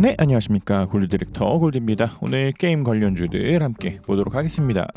네, 안녕하십니까. 골드 디렉터 골드입니다. 오늘 게임 관련주들 함께 보도록 하겠습니다.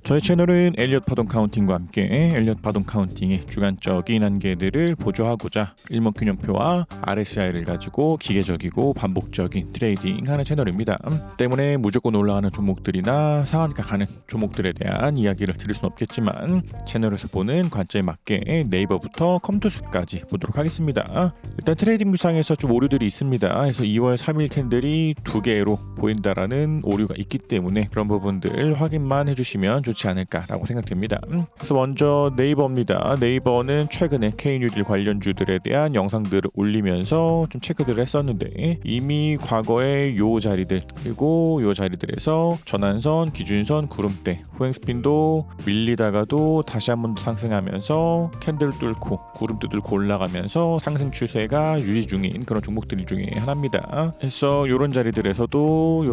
저희 채널은 엘리엇 파동 카운팅과 함께 엘리엇 파동 카운팅의 주관적인 한계들을 보조하고자 일목균형표와 RSI를 가지고 기계적이고 반복적인 트레이딩하는 채널입니다. 때문에 무조건 올라가는 종목들이나 상한가 가는 종목들에 대한 이야기를 드릴 수는 없겠지만 채널에서 보는 관점에 맞게 네이버부터 컴투스까지 보도록 하겠습니다. 일단 트레이딩 뷰상에서 좀 오류들이 있습니다. 그래서 2월 3일 캔들이 2개로 보인다라는 오류가 있기 때문에 그런 부분들 확인만 해주시면 좋지 않을까라고 생각됩니다. 그래서 먼저 네이버입니다. 네이버는 최근에 K뉴딜 관련주들에 대한 영상들을 올리면서 좀 체크들을 했었는데 이미 과거에 요 자리들 그리고 요 자리들에서 전환선, 기준선, 구름대, 후행스핀도 밀리다가도 다시 한 번 더 상승하면서 캔들 뚫고 구름대 뚫고 올라가면서 상승 추세가 유지 중인 그런 종목들 중에 하나입니다. 그래서 요런 자리들에서도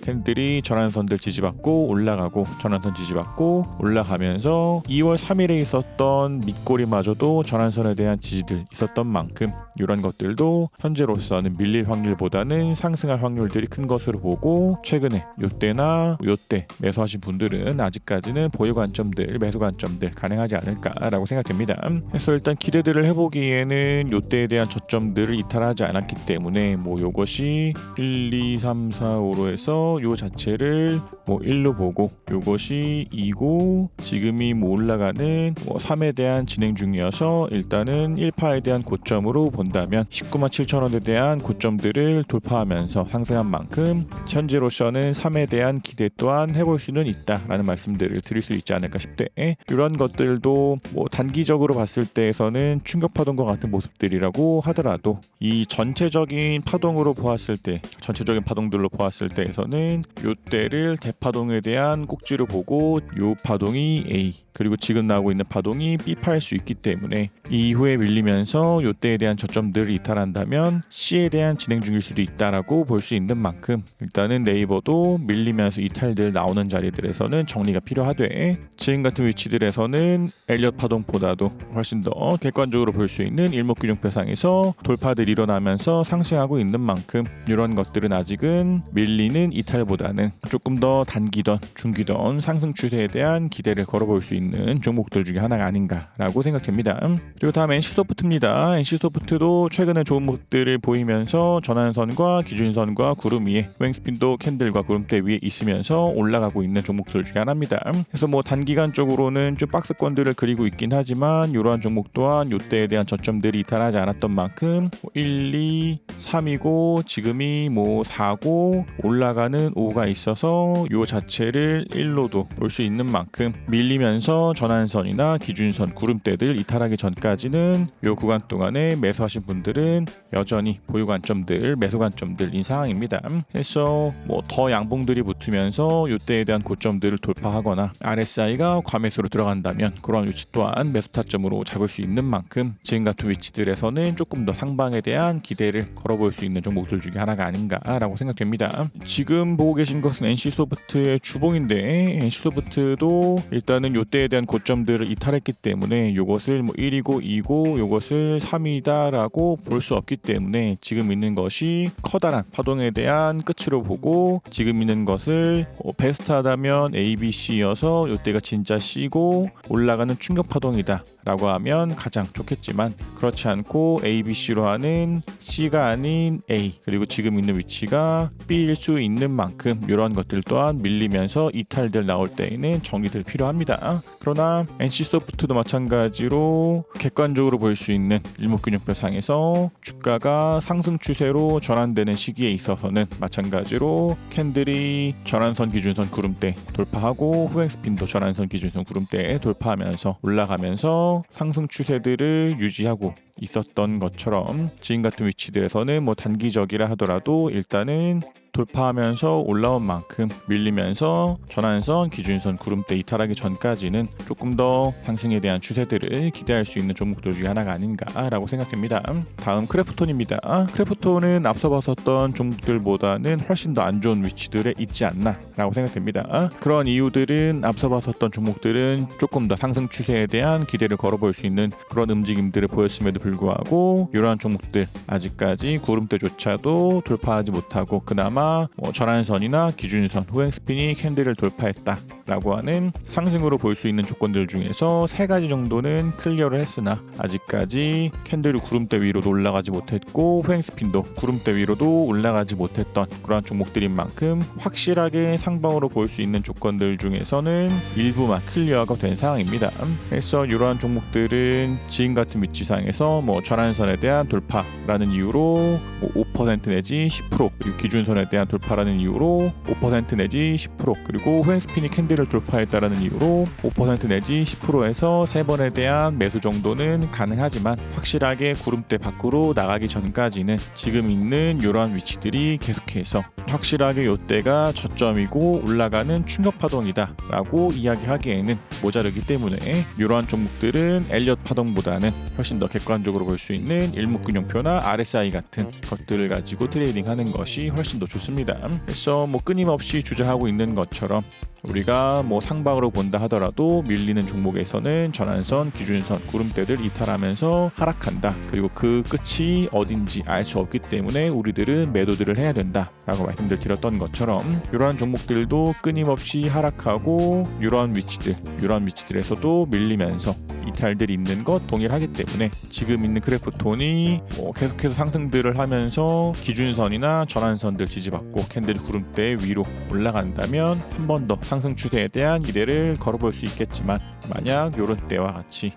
캔들이 전환선들 지지받고 올라가고 전환선 지지받고 올라가면서 2월 3일에 있었던 밑꼬리마저도 전환선에 대한 지지들 있었던 만큼 이런 것들도 현재로서는 밀릴 확률보다는 상승할 확률들이 큰 것으로 보고 최근에 요때나 요때 매수하신 분들은 아직까지는 보유 관점들, 매수 관점들 가능하지 않을까라고 생각됩니다. 그래서 일단 기대들을 해보기에는 요때에 대한 저점들을 이탈하지 않았기 때문에 뭐 요것이 1, 2, 3, 4, 5로 해서 요 자체를 뭐 1로 보고 요것이 2고 지금이 뭐 올라가는 3에 대한 진행 중이어서 일단은 1파에 대한 고점으로 본다면 19만 7천 원에 대한 고점들을 돌파하면서 상승한 만큼 현재로서는 3에 대한 기대 또한 해볼 수는 있다라는 말씀들을 드릴 수 있지 않을까 싶대. 이런 것들도 뭐 단기적으로 봤을 때에서는 충격 파동과 같은 모습들이라고 하더라도 이 전체적인 파동으로 보았을 때 전체적인 파동들로 보았을 때에서는 요때를 대파동에 대한 꼭지로 보고 요 파동이 A 그리고 지금 나오고 있는 파동이 B파일 수 있기 때문에 이후에 밀리면서 요때에 대한 저점들을 이탈한다면 C에 대한 진행 중일 수도 있다라고 볼 수 있는 만큼 일단은 네이버도 밀리면서 이탈들 나오는 자리들에서는 정리가 필요하되 지금 같은 위치들에서는 엘리엇 파동보다도 훨씬 더 객관적으로 볼 수 있는 일목균형표상에서 돌파들이 일어나면서 상승하고 있는 만큼 이런 것들은 아직은 밀리는 이탈보다는 조금 더 단기던 중기던 상승 추세에 대한 기대를 걸어볼 수 있는 종목들 중에 하나가 아닌가라고 생각됩니다. 그리고 다음 NC소프트입니다. NC소프트도 최근에 좋은 모습들을 보이면서 전환선과 기준선과 구름 위에 후행스핀도 캔들과 구름대 위에 있으면서 올라가고 있는 종목들 중에 하나입니다. 그래서 뭐 단기간적으로는 좀 박스권들을 그리고 있긴 하지만 이러한 종목 또한 요때에 대한 저점들이 이탈하지 않았던 만큼 1, 2, 3이고 지금이 뭐 4고 올라가는 5가 있어서 요 자체를 1로도 볼 수 있는 만큼 밀리면서 전환선이나 기준선, 구름대들 이탈하기 전까지는 요 구간 동안에 매수하신 분들은 여전히 보유 관점들, 매수 관점들인 상황입니다. 그래서 뭐 더 양봉들이 붙으면서 요때에 대한 고점들을 돌파하거나 RSI가 과매수로 들어간다면 그런 위치 또한 매수 타점으로 잡을 수 있는 만큼 지금 같은 위치들에서는 조금 더 상방에 대한 기대를 걸어볼 수 있는 종목들 중에 하나가 아닌가라고 생각됩니다. 지금 보고 계신 것은 NC소프트의 주봉인데 NC소프트도 일단은 요때에 대한 고점들을 이탈했기 때문에 요것을 뭐 1이고 2고 요것을 3이다라고 볼 수 없기 때문에 지금 있는 것이 커다란 파동에 대한 끝으로 보고 지금 있는 것을 베스트하다면 A, B, C여서 요때가 진짜 C고 올라가는 충격 파동이다 라고 하면 가장 좋겠지만 그렇지 않고 A, B, C로 하는 C가 아닌 A 그리고 지금 있는 위치가 B일 수 있는 만큼 이러한 것들 또한 밀리면서 이탈들 나올 때에는 정리들 필요합니다. 그러나 NC소프트도 마찬가지로 객관적으로 볼 수 있는 일목균형표상에서 주가가 상승 추세로 전환되는 시기에 있어서는 마찬가지로 캔들이 전환선, 기준선, 구름대 돌파하고 후행스핀도 전환선, 기준선, 구름대 돌파하면서 올라가면서 상승 추세들을 유지하고 있었던 것처럼 지금 같은 위치들에서는 뭐 단기적이라 하더라도 일단은 돌파하면서 올라온 만큼 밀리면서 전환선, 기준선, 구름대 이탈하기 전까지는 조금 더 상승에 대한 추세들을 기대할 수 있는 종목들 중에 하나가 아닌가라고 생각됩니다. 다음 크래프톤입니다. 크래프톤은 앞서 봤었던 종목들보다는 훨씬 더 안 좋은 위치들에 있지 않나라고 생각됩니다. 그런 이유들은 앞서 봤었던 종목들은 조금 더 상승 추세에 대한 기대를 걸어볼 수 있는 그런 움직임들을 보였음에도 불구하고 이러한 종목들 아직까지 구름대조차도 돌파하지 못하고 그나마 전환선이나 기준선, 후행스핀이 캔들을 돌파했다라고 하는 상승으로 볼 수 있는 조건들 중에서 3가지 정도는 클리어를 했으나 아직까지 캔들이 구름대 위로도 올라가지 못했고 후행스핀도 구름대 위로도 올라가지 못했던 그러한 종목들인 만큼 확실하게 상방으로 볼 수 있는 조건들 중에서는 일부만 클리어가 된 상황입니다. 그래서 이러한 종목들은 지금 같은 위치상에서 전환선에 대한 돌파라는 이유로 5% 내지 10% 그리고 기준선에 대한 돌파라는 이유로 5% 내지 10% 그리고 후행스핀이 캔들을 돌파했다라는 이유로 5% 내지 10%에서 3번에 대한 매수 정도는 가능하지만 확실하게 구름대 밖으로 나가기 전까지는 지금 있는 이러한 위치들이 계속해서 확실하게 이때가 저점이고 올라가는 충격 파동이다 라고 이야기하기에는 모자르기 때문에 이러한 종목들은 엘리엇 파동보다는 훨씬 더 객관적으로 볼 수 있는 일목균형표나 RSI 같은 것들을 가지고 트레이딩하는 것이 훨씬 더 좋습니다. 그래서 끊임없이 주저하고 있는 것처럼 우리가 상방으로 본다 하더라도 밀리는 종목에서는 전환선, 기준선, 구름대들 이탈하면서 하락한다. 그리고 그 끝이 어딘지 알 수 없기 때문에 우리들은 매도들을 해야 된다라고 말씀들 드렸던 것처럼 이러한 종목들도 끊임없이 하락하고 이러한 위치들에서도 밀리면서 이탈들이 있는 것 동일하기 때문에 지금 있는 그래프 톤이 계속해서 상승들을 하면서 기준선이나 전환선들 지지받고 캔들 구름대 위로 올라간다면 한 번 더 상승 추세에 대한 기대를 걸어볼 수 있겠지만 만약 요런 때와 같이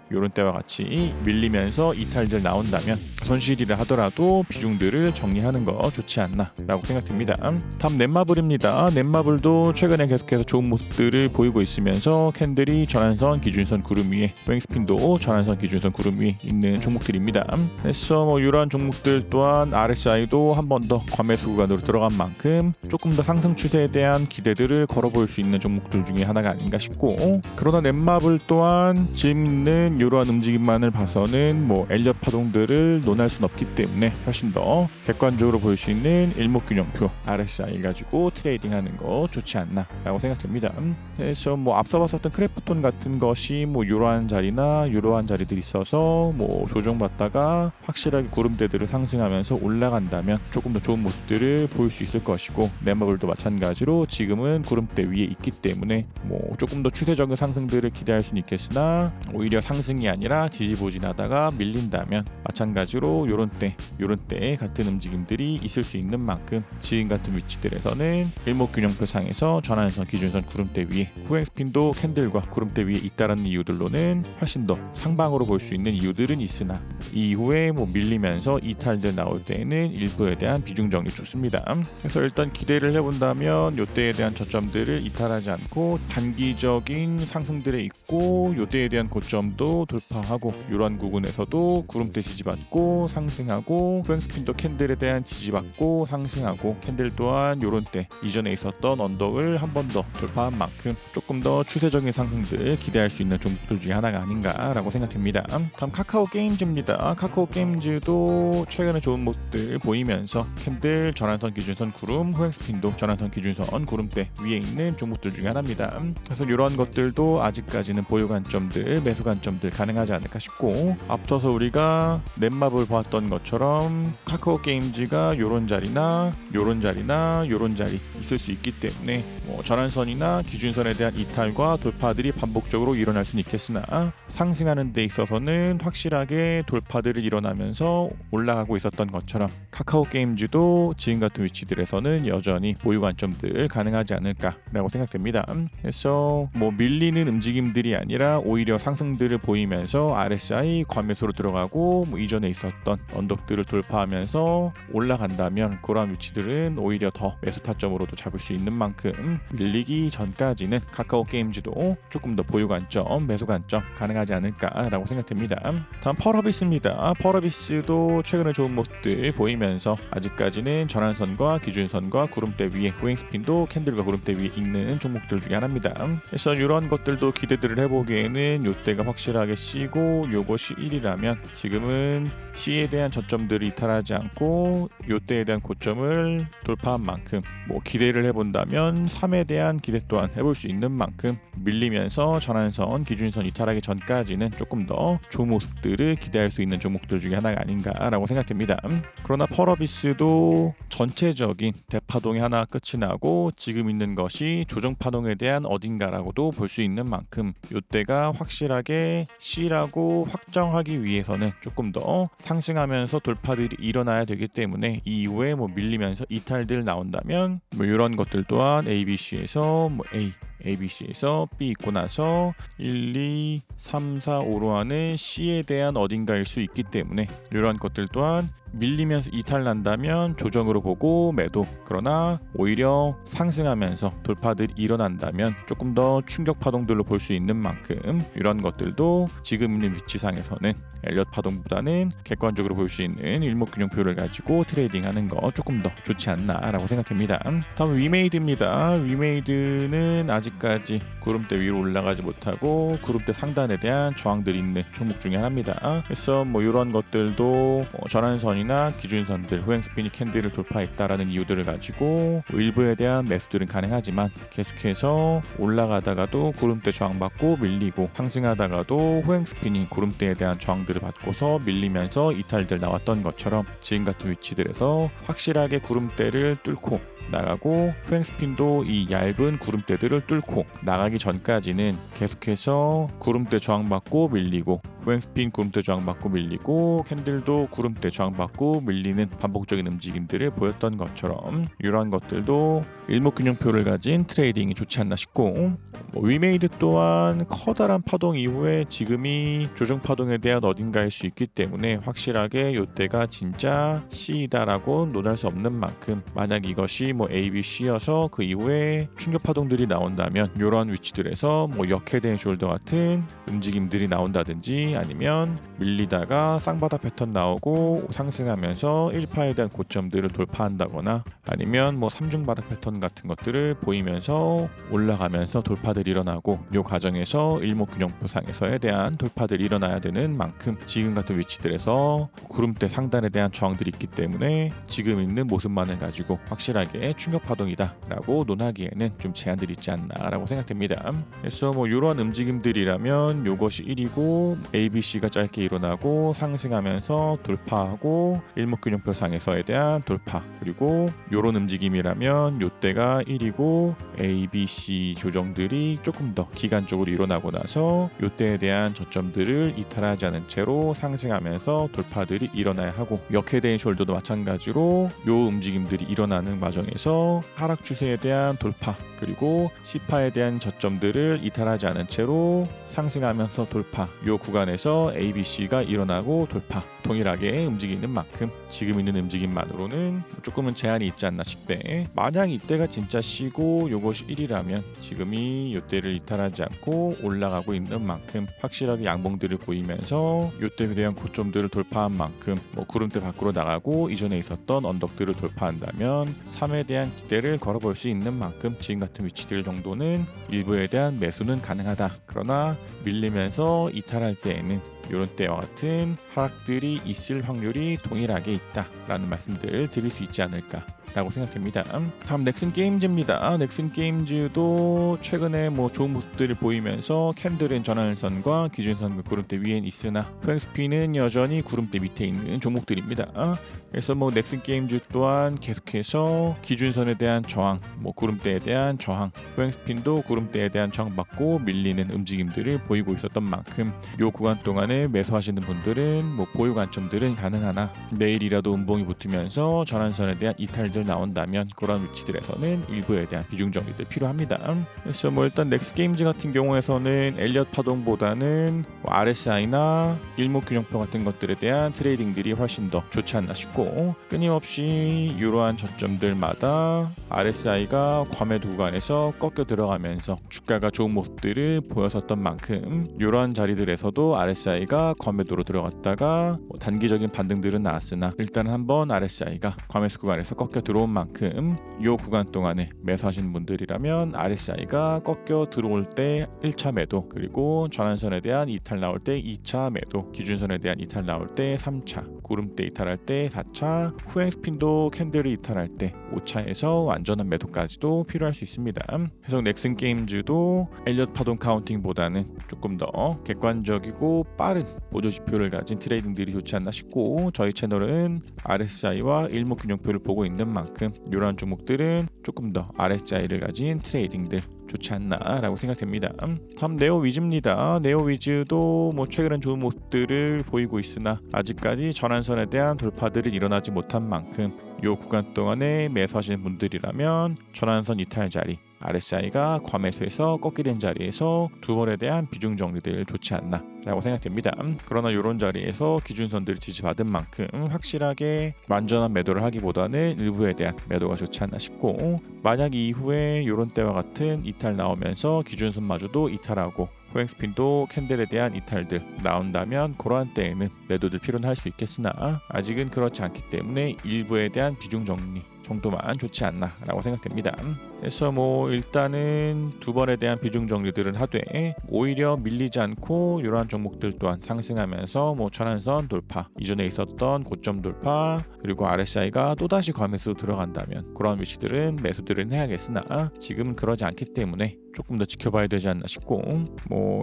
밀리면서 이탈들 나온다면 손실이라 하더라도 비중들을 정리하는 거 좋지 않나 라고 생각됩니다. 다음 넷마블입니다. 넷마블도 최근에 계속해서 좋은 모습들을 보이고 있으면서 캔들이 전환선, 기준선, 구름 위에 후행스핀도 전환선, 기준선, 구름 위에 있는 종목들입니다. 그래서 이러한 종목들 또한 RSI도 한 번 더 과매수 구간으로 들어간 만큼 조금 더 상승 추세에 대한 기대들을 걸어볼 수 있는 종목들 중에 하나가 아닌가 싶고 그러나 넷마블 또한 지금 있는 이러한 움직임만을 봐서는 엘리엇 파동들을 논할 수는 없기 때문에 훨씬 더 객관적으로 볼 수 있는 일목균형표 RSI 가지고 트레이딩하는 거 좋지 않나 라고 생각됩니다. 그래서 앞서 봤었던 크래프톤 같은 것이 이러한 자리나 이러한 자리들이 있어서 조정받다가 확실하게 구름대들을 상승하면서 올라간다면 조금 더 좋은 모습들을 보일 수 있을 것이고 넷마블도 마찬가지로 지금은 구름대 위에 있기 때문에 조금 더 추세적인 상승들을 기대할 수는 있겠으나 오히려 상승이 아니라 지지부진하다가 밀린다면 마찬가지로 요런 때 같은 움직임들이 있을 수 있는 만큼 지금 같은 위치들에서는 일목균형표 상에서 전환선, 기준선, 구름대 위에 후행스핀도 캔들과 구름대 위에 있다라는 이유들로는 훨씬 더 상방으로 볼 수 있는 이유들은 있으나 이후에 밀리면서 이탈들 나올 때에는 일부에 대한 비중 정리 좋습니다. 그래서 일단 기대를 해본다면 요때에 대한 저점들을 이탈하지 않고 단기적인 상승들에 있고 요때에 대한 고점도 돌파하고 이러한 구간에서도 구름대 지지받고 상승하고 후행스핀도 캔들에 대한 지지받고 상승하고 캔들 또한 요런 때 이전에 있었던 언덕을 한 번 더 돌파한 만큼 조금 더 추세적인 상승들 기대할 수 있는 종목들 중에 하나가 아닌가라고 생각됩니다. 다음 카카오 게임즈입니다. 카카오 게임즈도 최근에 좋은 모습들 보이면서 캔들, 전환선, 기준선, 구름, 후행스핀도 전환선, 기준선, 구름대 위에 있는 종목들 중에 하나입니다. 그래서 이러한 것들도 아직까지는 보유 관점들, 매수 관점들 가능하지 않을까 싶고 앞서서 우리가 넷마블 보았던 것처럼 카카오 게임즈가 요런 자리나 요런 자리 있을 수 있기 때문에 전환선이나 기준선에 대한 이탈과 돌파들이 반복적으로 일어날 수는 있겠으나 상승하는 데 있어서는 확실하게 돌파들이 일어나면서 올라가고 있었던 것처럼 카카오 게임즈도 지금 같은 위치들에서는 여전히 보유 관점들 가능하지 않을까라고 생각됩니다. 그래서 밀리는 움직임들이 아니라 오히려 상승들을 보이면서 RSI 과매수로 들어가고 이전에 있었던 언덕들을 돌파하면서 올라간다면 그러한 위치들은 오히려 더 매수 타점으로도 잡을 수 있는 만큼 밀리기 전까지는 카카오 게임즈도 조금 더 보유 관점, 매수 관점 가능하지 않을까라고 생각됩니다. 다음 펄어비스입니다. 펄어비스도 최근에 좋은 모습들 보이면서 아직까지는 전환선과 기준선과 구름대 위에 후행스핀도 캔들과 구름대 위에 있는 종목들 중에 하나입니다. 그래서 이런 것들도 기대들을 해보기에는 요때가 확실하게 C고 요것이 1이라면 지금은 C에 대한 저점들을 이탈하지 않고 요때에 대한 고점을 돌파한 만큼 기대를 해본다면 3에 대한 기대 또한 해볼 수 있는 만큼 밀리면서 전환선, 기준선 이탈하기 전까지는 조금 더 좋은 모습들을 기대할 수 있는 종목들 중에 하나가 아닌가라고 생각됩니다. 그러나 펄어비스도 전체적인 대파동이 하나 끝이 나고 지금 있는 것이 조정파동에 대한 어딘가라고도 볼 수 있는 만큼 이때가 확실하게 C라고 확정하기 위해서는 조금 더 상승하면서 돌파들이 일어나야 되기 때문에 이후에 뭐 밀리면서 이탈들 나온다면 뭐 이런 것들 또한 ABC에서 뭐 ABC에서 B 있고 나서 1, 2, 3, 4, 5로 하는 C에 대한 어딘가일 수 있기 때문에 이러한 것들 또한 밀리면서 이탈 난다면 조정으로 보고 매도, 그러나 오히려 상승하면서 돌파들이 일어난다면 조금 더 충격 파동들로 볼 수 있는 만큼 이런 것들도 지금 있는 위치상에서는 엘리엇 파동보다는 객관적으로 볼 수 있는 일목균형표를 가지고 트레이딩하는 거 조금 더 좋지 않나라고 생각됩니다. 다음 위메이드입니다. 위메이드는 아직까지 구름대 위로 올라가지 못하고 구름대 상단에 대한 저항들이 있는 종목 중에 하나입니다. 그래서 뭐 이런 것들도 전환선이나 기준선들, 후행스피니 캔들을 돌파했다라는 이유들을 가지고 일부에 대한 매수들은 가능하지만 계속해서 올라가다가도 구름대 저항받고 밀리고 상승하다가도 후행스피니 구름대에 대한 저항들을 받고서 밀리면서 이탈들 나왔던 것처럼 지금 같은 위치들에서 확실하게 구름대를 뚫고 나가고 후행스핀도 이 얇은 구름대들을 뚫고 나가기 전까지는 계속해서 구름대 저항받고 밀리고 후행스핀 구름대 저항받고 밀리고 캔들도 구름대 저항받고 밀리는 반복적인 움직임들을 보였던 것처럼 이러한 것들도 일목균형표를 가진 트레이딩이 좋지 않나 싶고 위메이드 또한 커다란 파동 이후에 지금이 조정 파동에 대한 어딘가일 수 있기 때문에 확실하게 이때가 진짜 C이다라고 논할 수 없는 만큼 만약 이것이 뭐 A, B, C여서 그 이후에 충격 파동들이 나온다면 이러한 위치들에서 뭐 역헤드앤 숄더 같은 움직임들이 나온다든지 아니면 밀리다가 쌍바닥 패턴 나오고 상승하면서 1파에 대한 고점들을 돌파한다거나 아니면 뭐 3중 바닥 패턴 같은 것들을 보이면서 올라가면서 돌파들이 일어나고 이 과정에서 일목균형표상에서에 대한 돌파들이 일어나야 되는 만큼 지금 같은 위치들에서 구름대 상단에 대한 저항들이 있기 때문에 지금 있는 모습만을 가지고 확실하게 충격 파동이다 라고 논하기에는 좀 제한들이 있지 않나 라고 생각됩니다. 그래서 뭐 이러한 움직임들이라면 이것이 1이고 ABC가 짧게 일어나고 상승하면서 돌파하고 일목균형표상에서에 대한 돌파, 그리고 이런 움직임이라면 이때가 1이고 ABC 조정들이 조금 더 기간적으로 일어나고 나서 이때에 대한 저점들을 이탈하지 않은 채로 상승하면서 돌파들이 일어나야 하고 역헤드앤 숄더도 마찬가지로 이 움직임들이 일어나는 과정에서 하락 추세에 대한 돌파 그리고 C파에 대한 저점들을 이탈하지 않은 채로 상승하면서 돌파, 이 구간에서 ABC가 일어나고 돌파 동일하게 움직이는 만큼 지금 있는 움직임만으로는 조금은 제한이 있지 않나 싶대. 만약 이때가 진짜 C고 요것이 1이라면 지금이 이때를 이탈하지 않고 올라가고 있는 만큼 확실하게 양봉들을 보이면서 이때에 대한 고점들을 돌파한 만큼 뭐 구름대 밖으로 나가고 이전에 있었던 언덕들을 돌파한다면 3에 대한 기대를 걸어볼 수 있는 만큼 지금 같은 위치들 정도는 일부에 대한 매수는 가능하다. 그러나 밀리면서 이탈할 때에는 이런 때와 같은 하락들이 있을 확률이 동일하게 있다라는 말씀들을 드릴 수 있지 않을까 라고 생각됩니다. 다음 넥슨 게임즈입니다. 넥슨 게임즈도 최근에 뭐 좋은 모습들을 보이면서 캔들은 전환선과 기준선 구름대 위엔 있으나 후행스피는 여전히 구름대 밑에 있는 종목들입니다. 그래서 뭐 넥슨 게임즈 또한 계속해서 기준선에 대한 저항, 뭐 구름대에 대한 저항, 후행스핀도 구름대에 대한 저항받고 밀리는 움직임들을 보이고 있었던 만큼 이 구간 동안에 매수하시는 분들은 뭐 보유 관점들은 가능하나 내일이라도 음봉이 붙으면서 전환선에 대한 이탈들 나온다면 그런 위치들에서는 일부에 대한 비중 정리들 필요합니다. 그래서 뭐 일단 넥스 게임즈 같은 경우에서는 엘리엇 파동보다는 뭐 RSI나 일목균형표 같은 것들에 대한 트레이딩들이 훨씬 더 좋지 않나 싶고 끊임없이 이러한 저점들마다 RSI가 과매도 구간에서 꺾여 들어가면서 주가가 좋은 모습들을 보였었던 만큼 이러한 자리들에서도 RSI가 과매도로 들어갔다가 뭐 단기적인 반등들은 나왔으나 일단 한번 RSI가 과매수 구간에서 꺾여 들어오면서 들어온 만큼 이 구간 동안에 매수하신 분들이라면 RSI가 꺾여 들어올 때 1차 매도, 그리고 전환선에 대한 이탈 나올 때 2차 매도, 기준선에 대한 이탈 나올 때 3차, 구름대 이탈할 때 4차, 후행 스핀도 캔들을 이탈할 때 5차에서 완전한 매도까지도 필요할 수 있습니다. 그래서 넥슨 게임즈도 엘리엇 파동 카운팅보다는 조금 더 객관적이고 빠른 보조 지표를 가진 트레이딩들이 좋지 않나 싶고, 저희 채널은 RSI와 일목균형표를 보고 있는 만큼 이러한 종목들은 조금 더 RSI를 가진 트레이딩들 좋지 않나라고 생각됩니다. 다음 네오위즈입니다. 네오위즈도 최근엔 좋은 모습들을 보이고 있으나 아직까지 전환선에 대한 돌파들이 일어나지 못한 만큼 이 구간 동안에 매수하시는 분들이라면 전환선 이탈 자리, RSI가 과매수에서 꺾게 된 자리에서 두 번에 대한 비중 정리들 좋지 않나 라고 생각됩니다. 그러나 이런 자리에서 기준선들을 지지받은 만큼 확실하게 완전한 매도를 하기보다는 일부에 대한 매도가 좋지 않나 싶고, 만약 이후에 이런 때와 같은 이탈 나오면서 기준선마저도 이탈하고 호행스핀도 캔들에 대한 이탈들 나온다면 그러한 때에는 매도들 필요는 할 수 있겠으나 아직은 그렇지 않기 때문에 일부에 대한 비중 정리 정도만 좋지 않나 라고 생각됩니다. 그래서 일단은 두 번에 대한 비중 정리들은 하되 오히려 밀리지 않고 이러한 종목들 또한 상승하면서 전환선 돌파, 이전에 있었던 고점 돌파, 그리고 RSI가 또다시 과매수 들어간다면 그러한 위치들은 매수들은 해야겠으나 지금은 그러지 않기 때문에 조금 더 지켜봐야 되지 않나 싶고,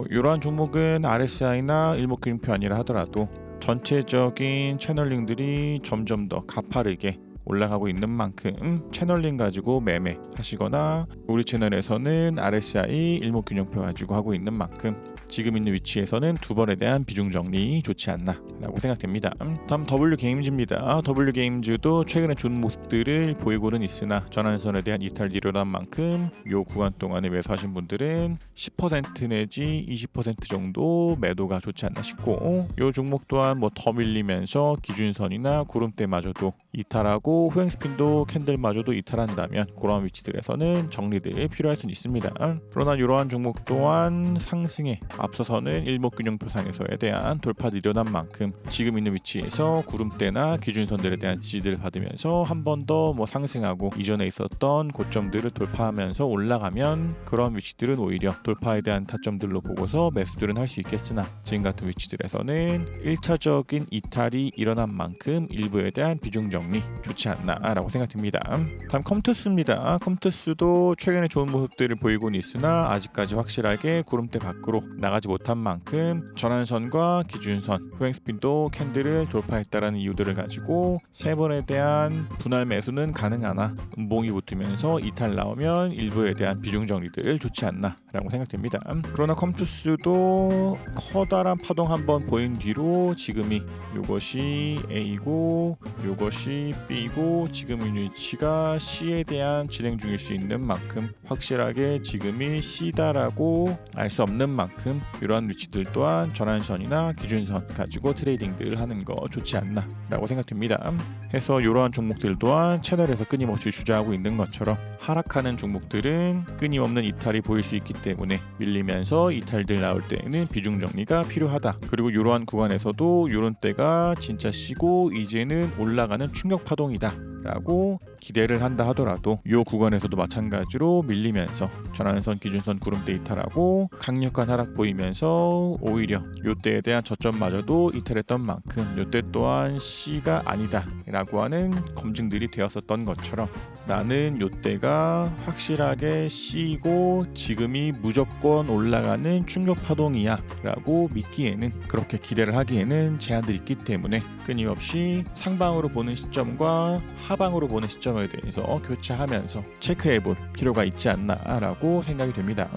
이러한 종목은 RSI나 일목균형표 아니라 하더라도 전체적인 채널링들이 점점 더 가파르게 올라가고 있는 만큼 채널링 가지고 매매 하시거나 우리 채널에서는 RSI 일목균형표 가지고 하고 있는 만큼 지금 있는 위치에서는 두 번에 대한 비중 정리 좋지 않나 라고 생각됩니다. 다음 W게임즈입니다. W게임즈도 최근에 좋은 모습들을 보이고는 있으나 전환선에 대한 이탈이 일어난 만큼 이 구간 동안에 매수하신 분들은 10% 내지 20% 정도 매도가 좋지 않나 싶고, 이 종목 또한 더 밀리면서 기준선이나 구름대마저도 이탈하고 후행스핀도 캔들마저도 이탈한다면 그러한 위치들에서는 정리들이 필요할 수는 있습니다. 그러나 이러한 종목 또한 상승에 앞서서는 일목균형표상에서에 대한 돌파들이 일어난 만큼 지금 있는 위치에서 구름대나 기준선들에 대한 지지들을 받으면서 한 번 더 상승하고 이전에 있었던 고점들을 돌파하면서 올라가면 그런 위치들은 오히려 돌파에 대한 타점들로 보고서 매수들은 할 수 있겠으나 지금 같은 위치들에서는 1차적인 이탈이 일어난 만큼 일부에 대한 비중 정리 좋지 않나라고 생각됩니다. 다음 컴투스입니다. 컴투스도 최근에 좋은 모습들을 보이고는 있으나 아직까지 확실하게 구름대 밖으로 나가지 못한 만큼 전환선과 기준선, 후행스핀도 캔들을 돌파했다라는 이유들을 가지고 세 번에 대한 분할 매수는 가능하나 음봉이 붙으면서 이탈 나오면 일부에 대한 비중 정리들 좋지 않나라고 생각됩니다. 그러나 컴투스도 커다란 파동 한번 보인 뒤로 지금이 이것이 A고 이것이 B고 지금 이 위치가 C에 대한 진행 중일 수 있는 만큼 확실하게 지금이 C다라고 알 수 없는 만큼 이러한 위치들 또한 전환선이나 기준선 가지고 트레이딩들 하는 거 좋지 않나 라고 생각됩니다. 해서 이러한 종목들 또한 채널에서 끊임없이 주저하고 있는 것처럼 하락하는 종목들은 끊임없는 이탈이 보일 수 있기 때문에 밀리면서 이탈들 나올 때에는 비중 정리가 필요하다. 그리고 이러한 구간에서도 이런 때가 진짜 쉬고 이제는 올라가는 충격 파동이다 라고 기대를 한다 하더라도 이 구간에서도 마찬가지로 밀리면서 전환선, 기준선, 구름대 이탈하고 강력한 하락 보이면서 오히려 이때에 대한 저점마저도 이탈했던 만큼 이때 또한 C가 아니다 라고 하는 검증들이 되었었던 것처럼 나는 이때가 확실하게 C이고 지금이 무조건 올라가는 충격 파동이야 라고 믿기에는, 그렇게 기대를 하기에는 제한들이 있기 때문에 끊임없이 상방으로 보는 시점과 하방으로 보는 시점에 대해서 교체하면서 체크해볼 필요가 있지 않나라고 생각이 됩니다.